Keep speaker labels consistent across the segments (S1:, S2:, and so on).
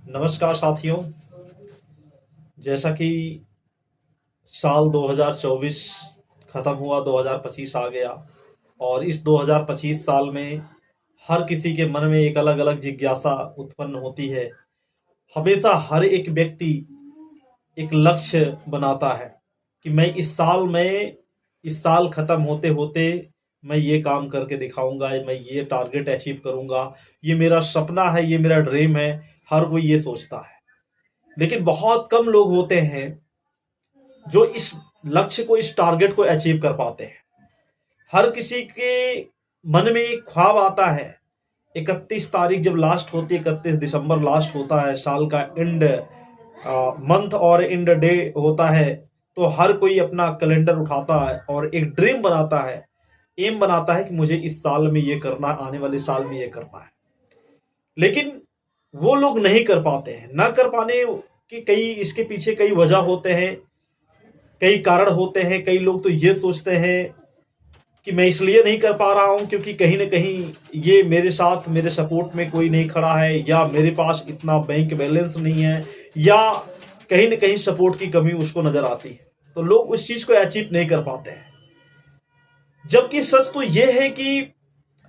S1: नमस्कार साथियों। जैसा कि साल 2024 खत्म हुआ, 2025 आ गया और इस 2025 साल में हर किसी के मन में एक अलग अलग जिज्ञासा उत्पन्न होती है। हमेशा हर एक व्यक्ति एक लक्ष्य बनाता है कि मैं इस साल खत्म होते होते मैं ये काम करके दिखाऊंगा, मैं ये टारगेट अचीव करूंगा, ये मेरा सपना है, ये मेरा ड्रीम है। हर कोई ये सोचता है, लेकिन बहुत कम लोग होते हैं जो इस लक्ष्य को, इस टारगेट को अचीव कर पाते हैं। हर किसी के मन में एक ख्वाब आता है। 31 तारीख जब लास्ट होती है, 31 दिसंबर लास्ट होता है, साल का एंड मंथ और एंड डे होता है, तो हर कोई अपना कैलेंडर उठाता है और एक ड्रीम बनाता है, एम बनाता है कि मुझे इस साल में ये करना, आने वाले साल में ये करना है। लेकिन वो लोग नहीं कर पाते हैं। ना कर पाने के इसके पीछे कई वजह होते हैं, कई कारण होते हैं। कई लोग तो ये सोचते हैं कि मैं इसलिए नहीं कर पा रहा हूं क्योंकि कहीं ना कहीं ये मेरे साथ, मेरे सपोर्ट में कोई नहीं खड़ा है, या मेरे पास इतना बैंक बैलेंस नहीं है, या कहीं ना कहीं सपोर्ट की कमी उसको नजर आती है, तो लोग उस चीज को अचीव नहीं कर पाते हैं। जबकि सच तो ये है कि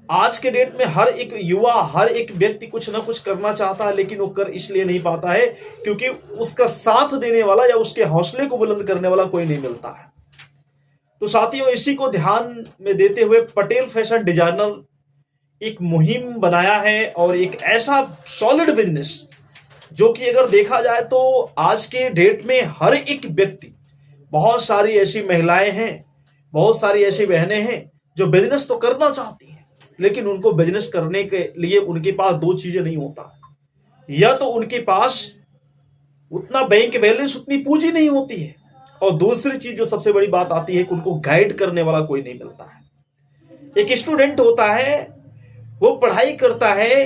S1: आज के डेट में हर एक युवा, हर एक व्यक्ति कुछ ना कुछ करना चाहता है, लेकिन वो कर इसलिए नहीं पाता है क्योंकि उसका साथ देने वाला या उसके हौसले को बुलंद करने वाला कोई नहीं मिलता है। तो साथियों, इसी को ध्यान में देते हुए पटेल फैशन डिजाइनर एक मुहिम बनाया है और एक ऐसा सॉलिड बिजनेस जो कि अगर देखा जाए तो आज के डेट में हर एक व्यक्ति, बहुत सारी ऐसी महिलाएं हैं, बहुत सारी ऐसी बहनें हैं जो बिजनेस तो करना चाहती हैं, लेकिन उनको बिजनेस करने के लिए उनके पास दो चीजें नहीं होता। या तो उनके पास उतना बैंक बैलेंस, उतनी पूंजी नहीं होती है, और दूसरी चीज जो सबसे बड़ी बात आती है कि उनको गाइड करने वाला कोई नहीं मिलता है। एक स्टूडेंट होता है, वो पढ़ाई करता है,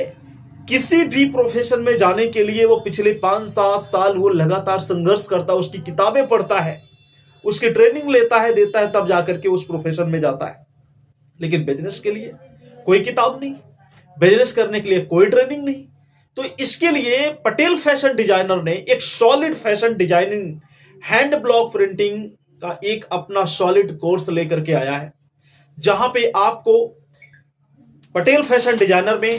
S1: किसी भी प्रोफेशन में जाने के लिए वो पिछले 5-7 साल वो लगातार संघर्ष करता है, उसकी किताबें पढ़ता है, उसकी ट्रेनिंग लेता है, देता है, तब जाकर के उस प्रोफेशन में जाता है। लेकिन बिजनेस के लिए कोई किताब नहीं, बिजनेस करने के लिए कोई ट्रेनिंग नहीं। तो इसके लिए पटेल फैशन डिजाइनर ने एक solid fashion designing, hand block printing का एक अपना सॉलिड कोर्स लेकर के आया है, जहां पे आपको पटेल फैशन डिजाइनर में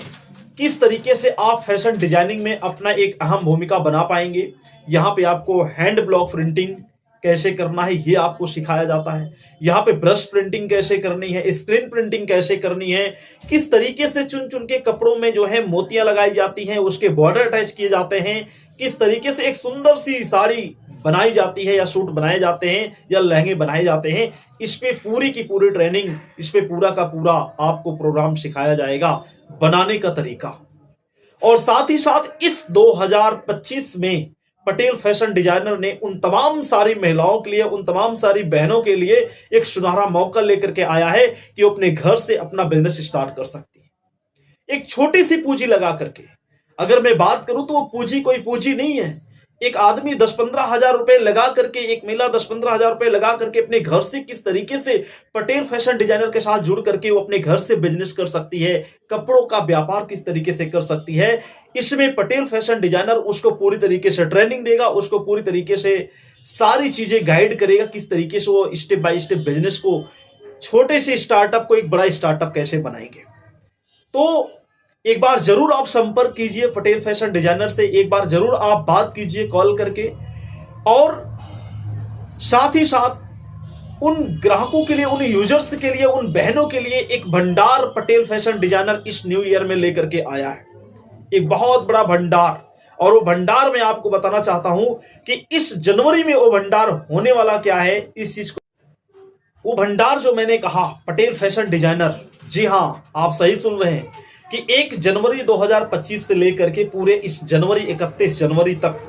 S1: किस तरीके से आप फैशन डिजाइनिंग में अपना एक अहम भूमिका बना पाएंगे। यहां पे आपको हैंड ब्लॉक प्रिंटिंग कैसे करना है ये आपको सिखाया जाता है। यहाँ पे ब्रश प्रिंटिंग कैसे करनी है, स्क्रीन प्रिंटिंग कैसे करनी है, किस तरीके से चुन चुन के कपड़ों में जो है मोतियां लगाई जाती हैं, उसके बॉर्डर अटैच किए जाते हैं, किस तरीके से एक सुंदर सी साड़ी बनाई जाती है, या सूट बनाए जाते हैं, या लहंगे बनाए जाते हैं। इस पे पूरी की पूरी ट्रेनिंग, इस पे पूरा का पूरा आपको प्रोग्राम सिखाया जाएगा, बनाने का तरीका। और साथ ही साथ इस 2025 में पटेल फैशन डिजाइनर ने उन तमाम सारी महिलाओं के लिए, उन तमाम सारी बहनों के लिए एक सुनहरा मौका लेकर के आया है कि वो अपने घर से अपना बिजनेस स्टार्ट कर सकती है, एक छोटी सी पूंजी लगा करके। अगर मैं बात करूं तो वो पूंजी कोई पूंजी नहीं है। एक आदमी 10-15 हजार रुपए लगा करके, एक महिला 10-15 हजार रुपए लगा करके अपने घर से किस तरीके से पटेल फैशन डिजाइनर के साथ जुड़ करके वो अपने घर से बिजनेस कर सकती है, कपड़ों का व्यापार किस तरीके से कर सकती है, इसमें पटेल फैशन डिजाइनर उसको पूरी तरीके से ट्रेनिंग देगा, उसको पूरी तरीके से सारी चीजें गाइड करेगा, किस तरीके से वो स्टेप बाय स्टेप बिजनेस को, छोटे से स्टार्टअप को एक बड़ा स्टार्टअप कैसे बनाएंगे। तो एक बार जरूर आप संपर्क कीजिए पटेल फैशन डिजाइनर से, एक बार जरूर आप बात कीजिए कॉल करके, और साथ ही साथ उन ग्राहकों के लिए, उन यूजर्स के लिए, उन बहनों के लिए एक भंडार पटेल फैशन डिजाइनर इस न्यू ईयर में लेकर के आया है, एक बहुत बड़ा भंडार। और वो भंडार में आपको बताना चाहता हूं कि इस जनवरी में वो भंडार होने वाला क्या है, इस चीज को, वो भंडार जो मैंने कहा पटेल फैशन डिजाइनर, जी हां, आप सही सुन रहे हैं कि 1 जनवरी 2025 से लेकर के पूरे इस जनवरी 31 जनवरी तक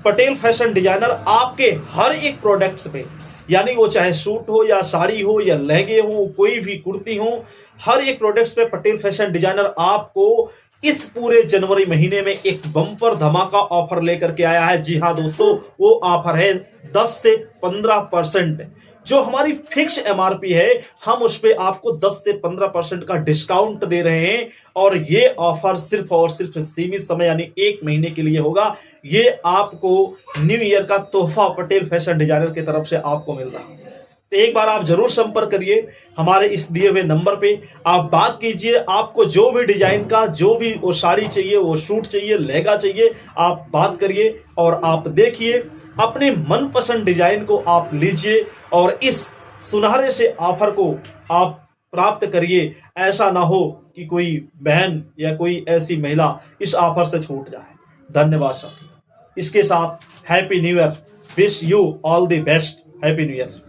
S1: पटेल फैशन डिजाइनर आपके हर एक प्रोडक्ट्स पे, यानी वो चाहे सूट हो या साड़ी हो या लहंगे हो, कोई भी कुर्ती हो, हर एक प्रोडक्ट्स पे पटेल फैशन डिजाइनर आपको इस पूरे जनवरी महीने में एक बम्पर धमाका ऑफर लेकर के आया है। जी हां दोस्तों, वो ऑफर है 10 से 15% जो हमारी फिक्स एमआरपी है हम उस पे आपको 10 से 15% का डिस्काउंट दे रहे हैं और ये ऑफर सिर्फ और सिर्फ सीमित समय यानी 1 महीने के लिए होगा। ये आपको न्यू ईयर का तोहफा पटेल फैशन डिजाइनर की तरफ से आपको मिल रहा है। तो एक बार आप जरूर संपर्क करिए हमारे इस दिए हुए नंबर पे, आप बात कीजिए। आपको जो भी डिजाइन का जो भी वो साड़ी चाहिए, वो सूट चाहिए, लहंगा चाहिए, आप बात करिए और आप देखिए अपने मनपसंद डिजाइन को आप लीजिए और इस सुनहरे से ऑफर को आप प्राप्त करिए। ऐसा ना हो कि कोई बहन या कोई ऐसी महिला इस ऑफर से छूट जाए। धन्यवाद साथियों। इसके साथ happy new year, wish you all the best, happy new year.